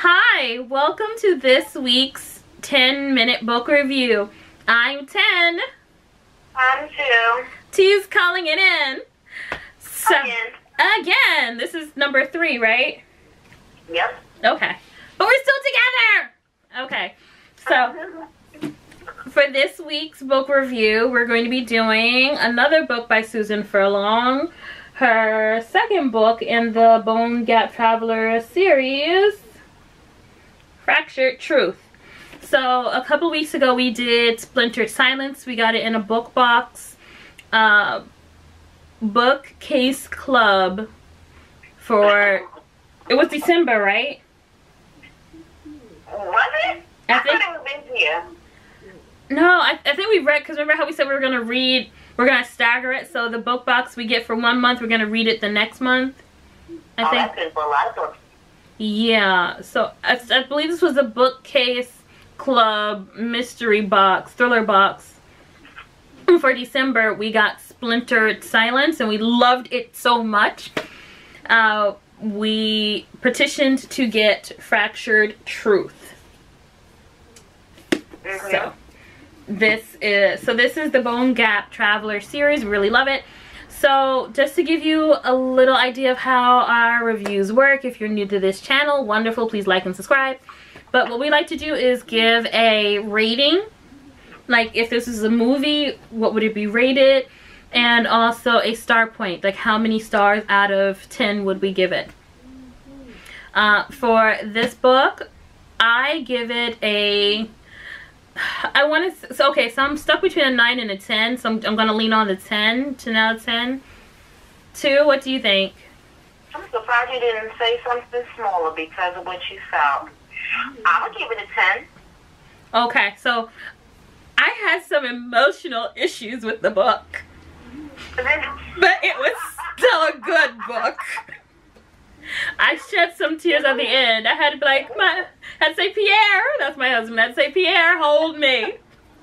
Hi, welcome to this week's 10-minute book review. I'm 10. I'm 2. T's calling it in. So, Again. this is number 3, right? Yep. Okay. But we're still together! Okay. So, for this week's book review, we're going to be doing another book by Susan Furlong. Her second book in the Bone Gap Traveler series, Fractured Truth. So a couple weeks ago we did Splintered Silence. We got it in a book box bookcase club for, it was December, right? Was it? I thought it was this year. No, I think we read, because remember how we said we were going to read, we're going to stagger it, so the book box we get for 1 month, we're going to read it the next month. I think. That's good for a lot of books. Yeah, so I believe this was a bookcase club mystery box, thriller box. For December, we got Splintered Silence, and we loved it so much. We petitioned to get Fractured Truth. So this is the Bone Gap Traveler series. We really love it. So just to give you a little idea of how our reviews work, if you're new to this channel, wonderful, please like and subscribe. But what we like to do is give a rating. Like if this is a movie, what would it be rated? And also a star point, like how many stars out of 10 would we give it? For this book, I give it a, I want to, so okay, so I'm stuck between a 9 and a 10, so I'm going to lean on the 10, 10 out of 10. 2, what do you think? I'm surprised you didn't say something smaller because of what you felt. I would give it a 10. Okay, so I had some emotional issues with the book, but it was still a good book. I shed some tears at the end. I had to be like, I had to say, Pierre, that's my husband, I had to say, Pierre, hold me.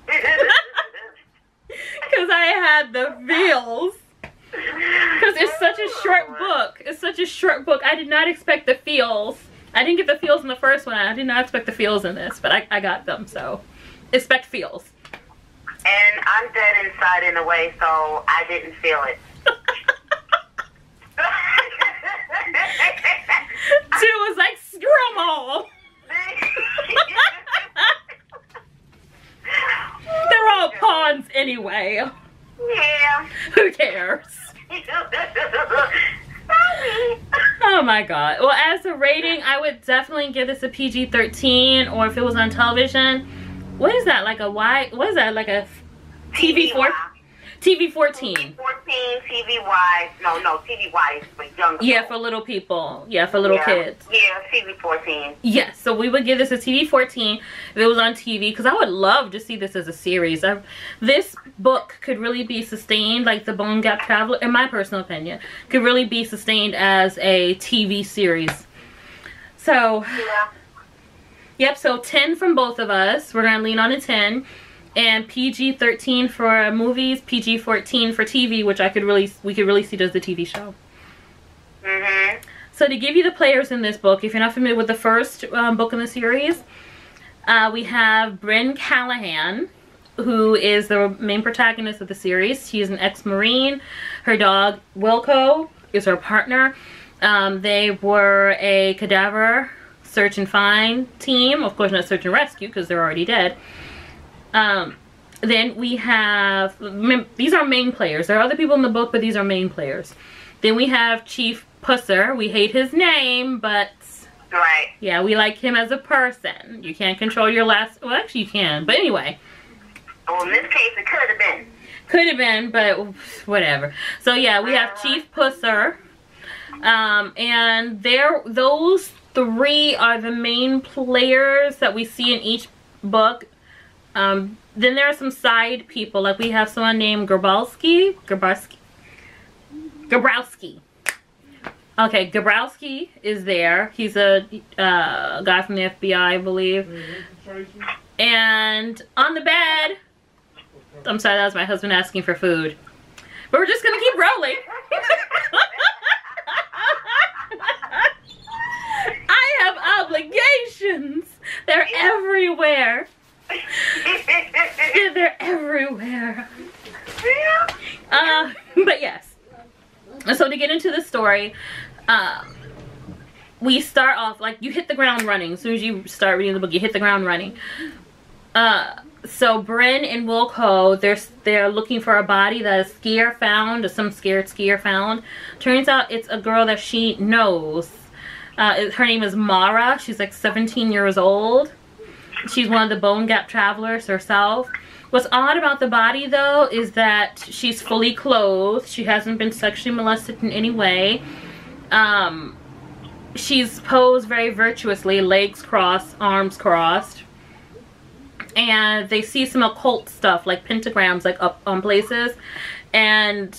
Because I had the feels. Because it's such a short book. It's such a short book. I did not expect the feels. I didn't get the feels in the first one. I did not expect the feels in this, but I got them, so expect feels. And I'm dead inside in a way, so I didn't feel it. 2 was like, screw them all. They're all pawns anyway. Yeah. Who cares? Oh my god. Well, as a rating, I would definitely give this a PG-13, or if it was on television, what is that? Like a Y? What is that? Like a TV-4? TV-14. TV-14, TV-Y. No, TV-Y is for young people. Yeah, for little people. Yeah, for little kids. Yeah, TV-14. Yes, so we would give this a TV-14 if it was on TV, because I would love to see this as a series. This book could really be sustained, like the Bone Gap Traveler, in my personal opinion, could really be sustained as a TV series. So, yeah. Yep, so 10 from both of us. We're going to lean on a 10. And PG-13 for movies, PG-14 for TV, which we could really see it as the TV show. So to give you the players in this book, if you're not familiar with the first book in the series, we have Bryn Callahan, who is the main protagonist of the series. She is an ex-Marine. Her dog, Wilco, is her partner. They were a cadaver search and find team. Of course, not search and rescue, because they're already dead. Then we have, these are main players. There are other people in the book, but these are main players. Then we have Chief Pusser. We hate his name, but yeah, we like him as a person. You can't control your last, well, actually you can, but anyway. Well, in this case, it could have been. Could have been, but whatever. So yeah, we have Chief Pusser. And those 3 are the main players that we see in each book. Then there are some side people, like we have someone named Gabrowski. Okay, Gabrowski is there. He's a guy from the FBI, I believe. And on the bed, I'm sorry, that was my husband asking for food. But we're just gonna keep rolling. I have obligations. everywhere. They're everywhere. But yes. So to get into the story, we start off, like, you hit the ground running. As soon as you start reading the book, you hit the ground running. So Bryn and Wilco, they're looking for a body that a skier found, some scared skier found. Turns out it's a girl that she knows. Her name is Mara. She's like 17 years old. She's one of the Bone Gap travelers herself. What's odd about the body, though, is that she's fully clothed. She hasn't been sexually molested in any way. She's posed very virtuously, legs crossed, arms crossed. And they see some occult stuff, like pentagrams, like up on places. And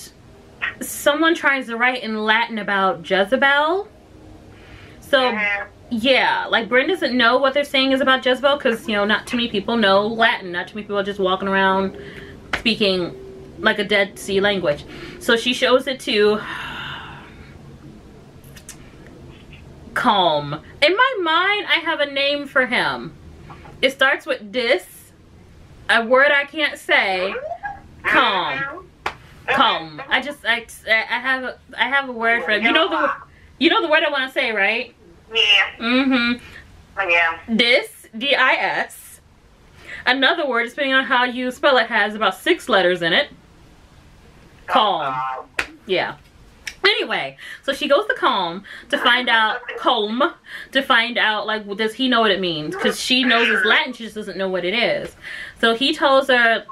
someone tries to write in Latin about Jezebel. So, yeah, like Bryn doesn't know what they're saying is about Jezebel because, you know, not too many people know Latin. Not too many people are just walking around speaking like a Dead Sea language. So she shows it to Calm. In my mind, I have a name for him. It starts with this, a word I can't say. Calm. Calm. I have a word for him. You know the word I want to say, right? Yeah. Mm-hmm. Yeah. This, D-I-S. Another word, depending on how you spell it, has about 6 letters in it. Calm. Yeah. Anyway, so she goes to Calm to find out, like, does he know what it means? Because she knows it's Latin, she just doesn't know what it is. So he tells her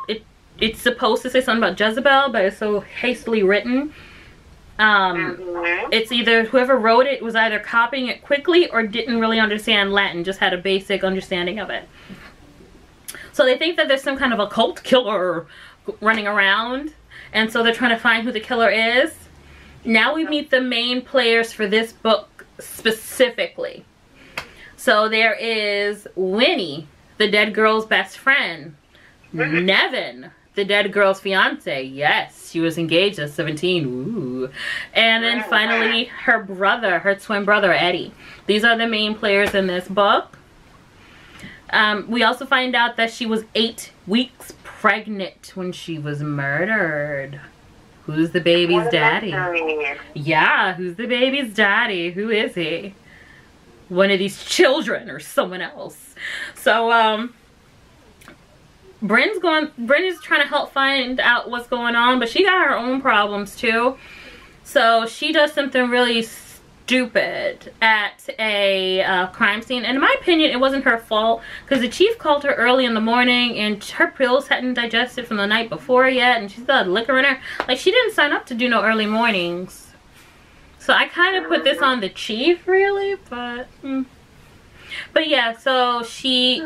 it's supposed to say something about Jezebel, but it's so hastily written. It's either whoever wrote it was either copying it quickly or didn't really understand Latin, just had a basic understanding of it. So they think that there's some kind of occult killer running around, and so they're trying to find who the killer is. Now we meet the main players for this book specifically. So there is Winnie, the dead girl's best friend. Nevin, the dead girl's fiance. Yes, she was engaged at 17. Ooh. And then finally her brother, her twin brother, Eddie. These are the main players in this book. We also find out that she was 8 weeks pregnant when she was murdered. Who's the baby's daddy? Yeah, who's the baby's daddy? Who is he? One of these children or someone else. So, Bryn is trying to help find out what's going on, but she got her own problems too. So she does something really stupid at a crime scene. And in my opinion, it wasn't her fault because the chief called her early in the morning and her pills hadn't digested from the night before yet, and she still had liquor in her. Like, she didn't sign up to do no early mornings. So I kind of put this on the chief, really, but yeah, so she,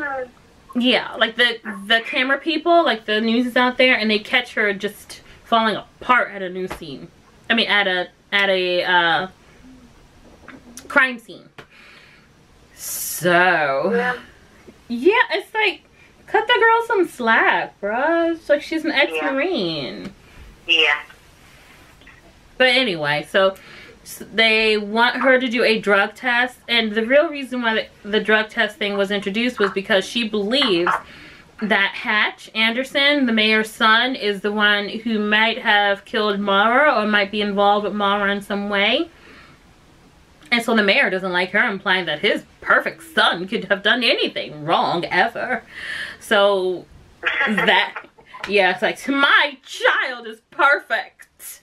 yeah, like the camera people, like the news is out there and they catch her just falling apart at a news scene. I mean, at a crime scene. So yeah, it's like, cut the girl some slack, bruh. It's like she's an ex-Marine. Yeah. But anyway, so they want her to do a drug test, and the real reason why the drug test thing was introduced was because she believes that Hatch Anderson, the mayor's son, is the one who might have killed Mara or might be involved with Mara in some way. And so the mayor doesn't like her, implying that his perfect son could have done anything wrong ever. So that, yeah, it's like, my child is perfect.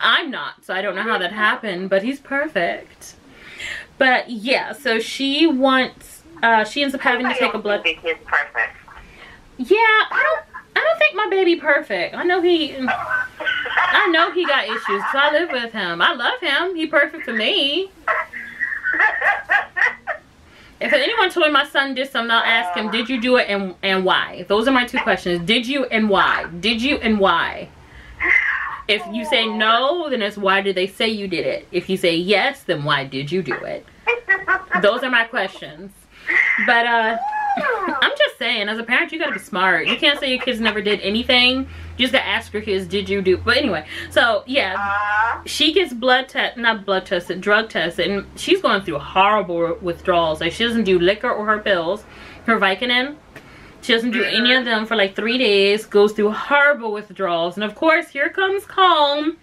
I'm not, so I don't know how that happened, but he's perfect. But yeah, so she wants, she ends up having to take a blood. He's perfect. Yeah, I don't think my baby perfect. I know he got issues, so I live with him. I love him. He perfect for me. If anyone told me my son did something, I'll ask him, did you do it and why? Those are my 2 questions. Did you and why? Did you and why? If you say no, then it's why did they say you did it? If you say yes, then why did you do it? Those are my questions. But I'm just saying, as a parent, you gotta be smart. You can't say your kids never did anything. You just gotta ask your kids, did you do? But anyway, so yeah, she gets drug tested, and she's going through horrible withdrawals. Like, she doesn't do liquor or her pills, her Vicodin. She doesn't do any of them for like 3 days. Goes through horrible withdrawals, and of course, here comes Calm,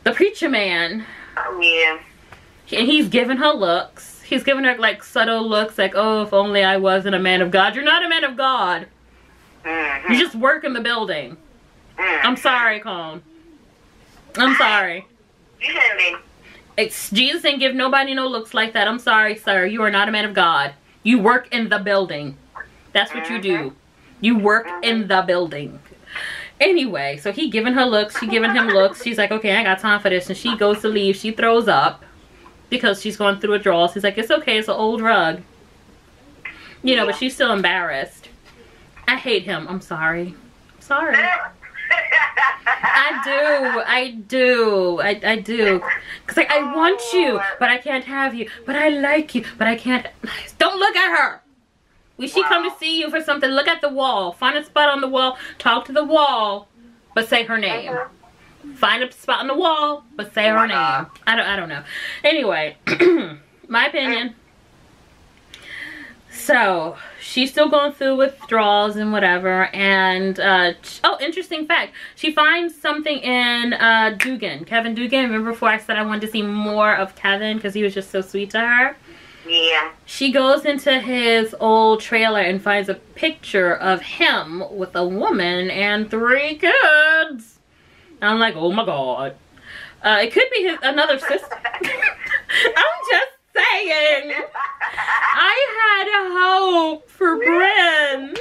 the preacher man. Oh yeah. And he's giving her looks. He's giving her like subtle looks like, oh, if only I wasn't a man of God. You're not a man of God. You just work in the building. I'm sorry, Calm. I'm sorry. You shouldn't be. Jesus ain't give nobody no looks like that. I'm sorry, sir. You are not a man of God. You work in the building. That's what you do. You work in the building. Anyway, so he giving her looks. She giving him looks. She's like, okay, I got time for this. And she goes to leave. She throws up because she's going through withdrawals. He's like, it's okay. It's an old drug. You know, but she's still embarrassed. I hate him. I'm sorry. I'm sorry. I do. Cause like, I want you, but I can't have you. But I like you, but I can't. Don't look at her. When she come to see you for something, look at the wall. Find a spot on the wall. Talk to the wall, but say her name. Find a spot on the wall, but say her name. I don't know. Anyway, my opinion. So she's still going through withdrawals and whatever. And oh, interesting fact. She finds something in Kevin Dugan. Remember before I said I wanted to see more of Kevin because he was just so sweet to her? Yeah. She goes into his old trailer and finds a picture of him with a woman and 3 kids. And I'm like, oh my God. It could be another sister. I'm just saying. I had hope for Bryn.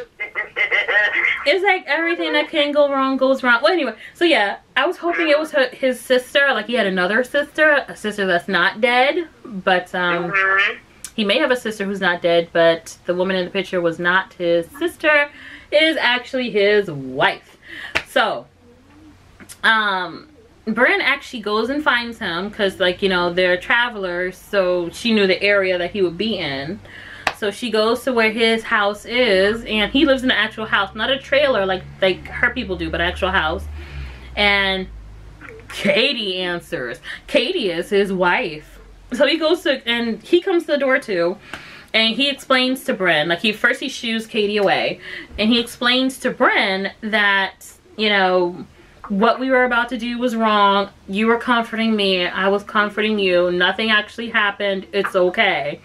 It's like everything that can go wrong goes wrong. Well, anyway, so yeah, I was hoping it was his sister. Like, he had another sister, a sister that's not dead. But he may have a sister who's not dead, but the woman in the picture was not his sister. It is actually his wife. So, Bryn actually goes and finds him because, like, you know, they're travelers, so she knew the area that he would be in. So she goes to where his house is, and he lives in an actual house, not a trailer like her people do, but an actual house. And Katie answers. Katie is his wife. So he goes to, and he comes to the door too, and he explains to Bryn, like, first he shoos Katie away, and he explains to Bryn that, you know, what we were about to do was wrong. You were comforting me. I was comforting you. Nothing actually happened. It's okay.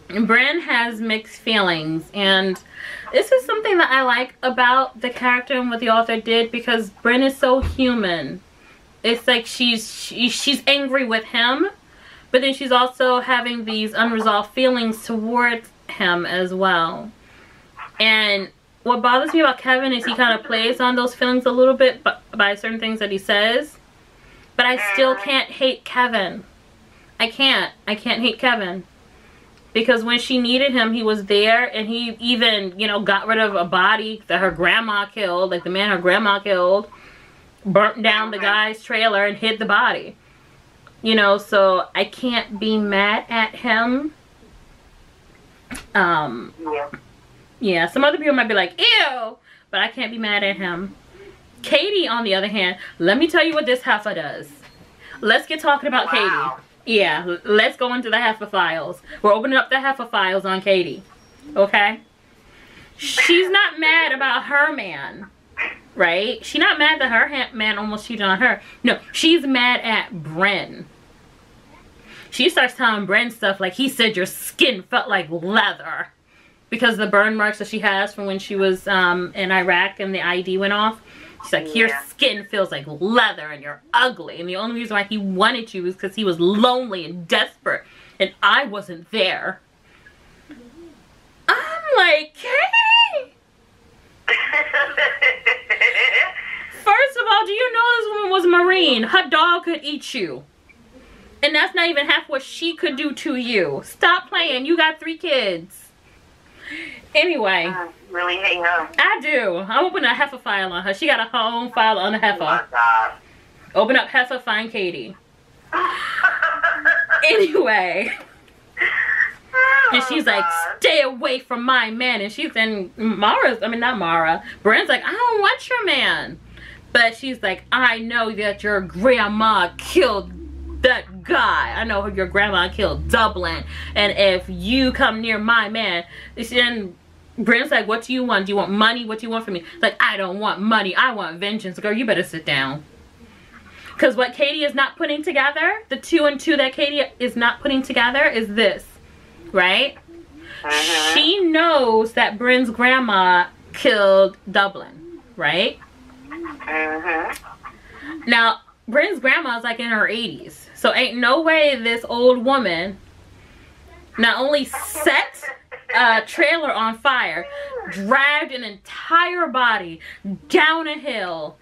And Bryn has mixed feelings, and this is something that I like about the character and what the author did, because Bryn is so human. It's like she's angry with him, but then she's also having these unresolved feelings towards him as well. And what bothers me about Kevin is he kind of plays on those feelings a little bit by certain things that he says. But I still can't hate Kevin. I can't hate Kevin. Because when she needed him, he was there, and he even, you know, got rid of a body that her grandma killed, like the man her grandma killed. Burnt down the guy's trailer and hid the body. You know, so I can't be mad at him. Yeah, some other people might be like, ew, but I can't be mad at him. Katie, on the other hand, let me tell you what this heifer does. Let's get talking about Katie. Yeah, let's go into the heifer files. We're opening up the heifer files on Katie. Okay? She's not mad about her man. Right? She's not mad that her man almost cheated on her. No, she's mad at Bryn. She starts telling Bryn stuff like, he said your skin felt like leather. Because the burn marks that she has from when she was in Iraq and the ID went off. She's like, your skin feels like leather and you're ugly. And the only reason why he wanted you is because he was lonely and desperate. And I wasn't there. I'm like, Katie! First of all, do you know this woman was a Marine? Her dog could eat you. And that's not even half what she could do to you. Stop playing. You got 3 kids. Anyway. I really hate her. I do. I'm opening a heifer file on her. She got a home file on the heifer. Oh my God. Open up heifer, find Katie. Anyway. And she's like, stay away from my man. And she's in not Mara. Bryn's like, I don't want your man. But she's like, I know that your grandma killed that guy. I know your grandma killed Dublin. And if you come near my man, then Bryn's like, what do you want? Do you want money? What do you want from me? It's like, I don't want money. I want vengeance. Girl, you better sit down. Because what Katie is not putting together, the 2 and 2 that Katie is not putting together is this, right? She knows that Bryn's grandma killed Dublin, right? Now, Bryn's grandma's like in her 80s. So ain't no way this old woman not only set a trailer on fire, dragged an entire body down a hill.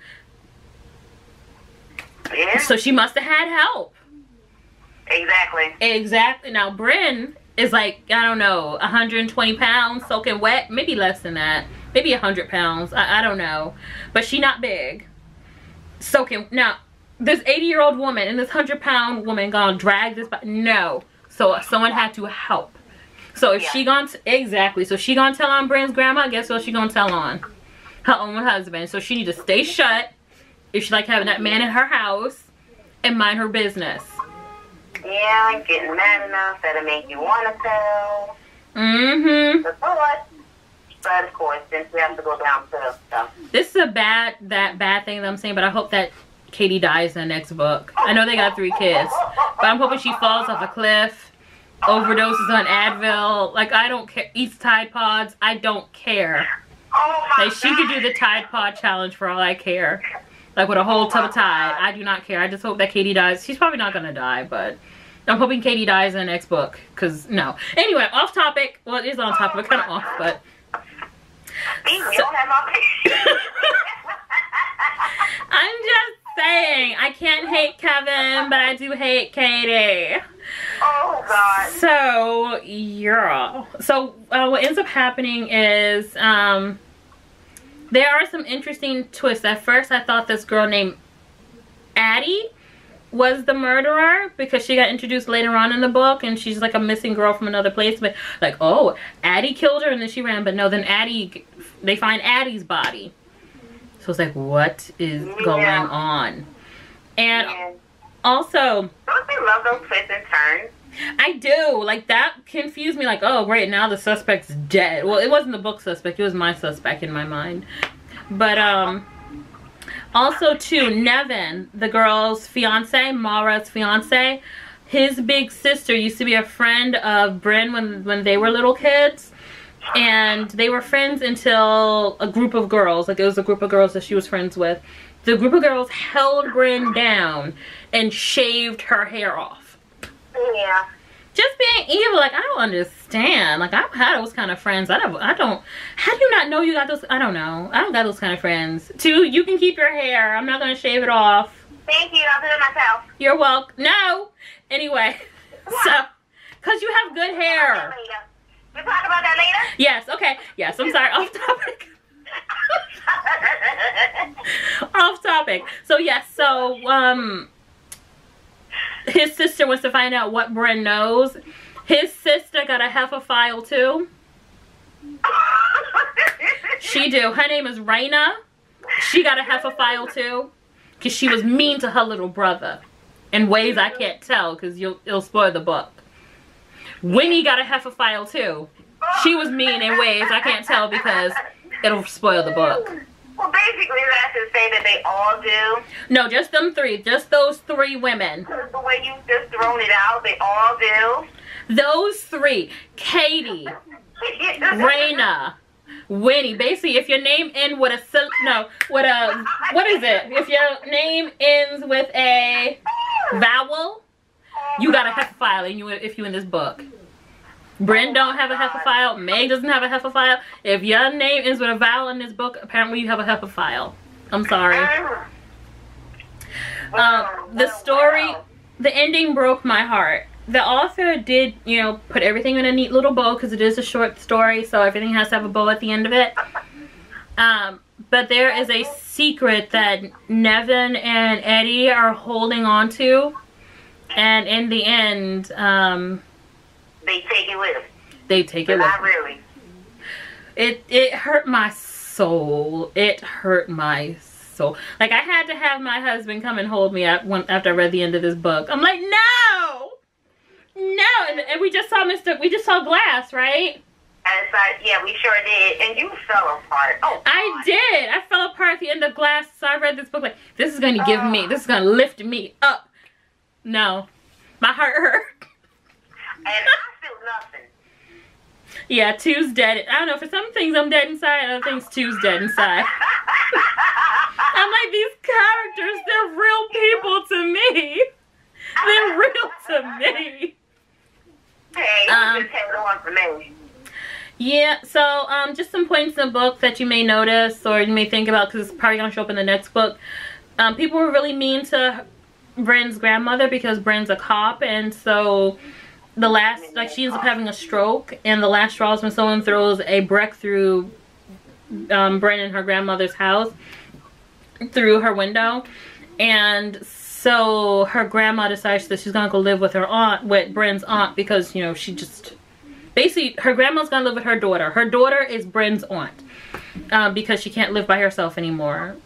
Yeah. So she must have had help. Exactly. Now Bryn is like, I don't know, 120 pounds soaking wet. Maybe less than that. Maybe 100 pounds. I don't know. But she not big. Soaking. Now, this 80-year-old woman and this 100-pound woman gonna drag this body. No. So someone had to help. So if she gonna so she gonna tell on Bryn's grandma, guess what she gonna tell on? Her own husband. So she need to stay shut if she like having that man in her house and mind her business. Yeah, getting mad enough that'll make you want to tell. But of course, since we have to go down to stuff. This is that bad thing that I'm saying, but I hope that Katie dies in the next book. I know they got 3 kids, but I'm hoping she falls off a cliff, overdoses on Advil. Like, I don't care. Eats Tide Pods. I don't care. Like, she could do the Tide Pod challenge for all I care. Like, with a whole tub of Tide. I do not care. I just hope that Katie dies. She's probably not going to die, but I'm hoping Katie dies in the next book. Because, no. Anyway, off topic. Well, it is on topic. Kind of off, but. I'm just saying. I can't hate Kevin, but I do hate Katie. Oh, God. So, yeah. So, what ends up happening is, there are some interesting twists. At first, I thought this girl named Addie was the murderer because she got introduced later on in the book and she's like a missing girl from another place. But like, oh, Addie killed her and then she ran. But no, then they find Addie's body. So it's like, what is going on? And also, don't you love those twists and turns? I do. Like, that confused me. Like, oh, great, now the suspect's dead. Well, it wasn't the book suspect. It was my suspect in my mind. But, also, too, Nevin, the girl's fiance, Mara's fiance, his big sister used to be a friend of Bryn when they were little kids. And they were friends until a group of girls, like, it was a group of girls that she was friends with. The group of girls held Bryn down and shaved her hair off. Yeah. Just being evil, like, I don't understand. Like, I've had those kind of friends. I don't, how do you not know you got those? I don't know. I don't got those kind of friends. 2, you can keep your hair. I'm not going to shave it off. Thank you. I'll do it myself. You're welcome. No. Anyway. So, because you have good hair. We'll talk about that later? Yes. Okay. Yes. I'm sorry. Off topic. Off topic. So, yes. So, his sister wants to find out what Bryn knows. His sister got a heffa too. She do. Her name is Raina. She got a heffa too. Because she was mean to her little brother. In ways I can't tell because it'll spoil the book. Winnie got a heffa too. She was mean in ways I can't tell because it'll spoil the book. Well, basically, that's to say that they all do. No, just them 3. Just those 3 women. The way you just thrown it out, they all do. Those 3. Katie. Raina. Winnie. Basically, if your name ends with what is it? If your name ends with a vowel, you got a heffa if you in this book. Bryn don't have a heffa. Meg doesn't have a heffa. If your name ends with a vowel in this book, apparently you have a heffa. I'm sorry. The story, the ending broke my heart. The author did, you know, put everything in a neat little bow because it is a short story, so everything has to have a bow at the end of it. But there is a secret that Nevin and Eddie are holding on to, and in the end, they take it with them. They take it with Not really. It hurt my soul. It hurt my soul. Like, I had to have my husband come and hold me after I read the end of this book. I'm like, no! No! And we just saw Glass, right? And it's like, yeah, we sure did. And you fell apart. Oh, God. I did. I fell apart at the end of Glass, so I read this book like, this is going to give me, this is going to lift me up. No. My heart hurt. And I feel nothing. Yeah, Two's dead. I don't know, for some things I'm dead inside, other things Two's dead inside. I'm like, these characters, they're real people to me. They're real to me. Hey, just hang on for me. Yeah, so just some points in the book that you may notice or you may think about, because it's probably going to show up in the next book. People were really mean to Bryn's grandmother because Bryn's a cop, and so the last, like, she ends up having a stroke, and the last straw is when someone throws a brick through Bryn and her grandmother's house through her window, and so her grandma decides that she's gonna go live with her aunt, with Bryn's aunt, because, you know, she just basically, her grandma's gonna live with her daughter. Her daughter is Bryn's aunt because she can't live by herself anymore.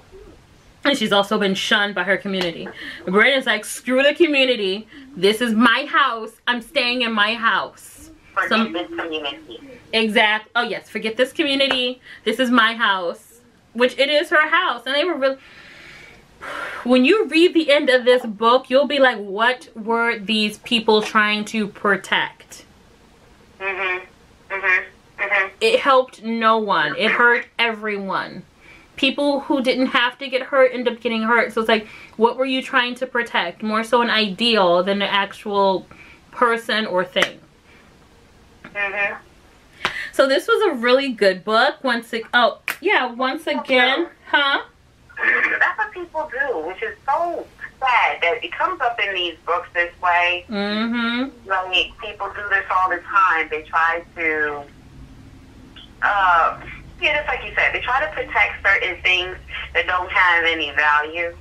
And she's also been shunned by her community. Bryn is like, screw the community. This is my house. I'm staying in my house. Forget this community. Exact. Oh, yes. Forget this community. This is my house. Which it is her house. And they were really... When you read the end of this book, you'll be like, what were these people trying to protect? It helped no one. It hurt everyone. People who didn't have to get hurt end up getting hurt. So it's like, what were you trying to protect? More so an ideal than an actual person or thing. So this was a really good book. Once again, huh? That's what people do, which is so sad that it comes up in these books this way. Like, people do this all the time. They try to, yeah, just like you said, they try to protect certain things that don't have any value.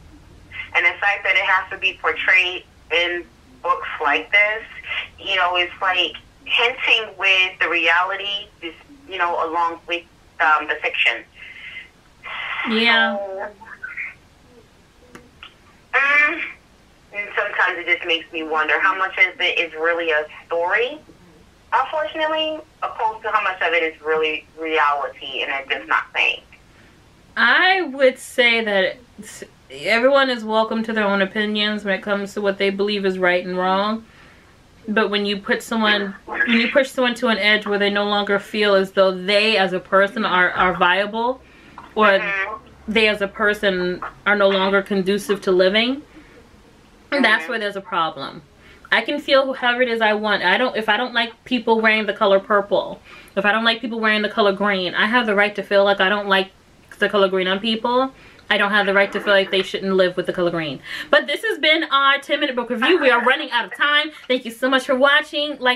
And the fact that it has to be portrayed in books like this, you know, it's like hinting with the reality, just, you know, along with the fiction. Yeah. And sometimes it just makes me wonder how much of it is really a story, unfortunately, opposed to how much of it is really reality and it's just not saying. I would say that everyone is welcome to their own opinions when it comes to what they believe is right and wrong. But when you put someone, when you push someone to an edge where they no longer feel as though they as a person are viable, or they as a person are no longer conducive to living, that's where there's a problem. I can feel however it is I want. If I don't like people wearing the color purple, if I don't like people wearing the color green, I have the right to feel like I don't like the color green on people. I don't have the right to feel like they shouldn't live with the color green. But this has been our 10-minute book review. We are running out of time. Thank you so much for watching. Like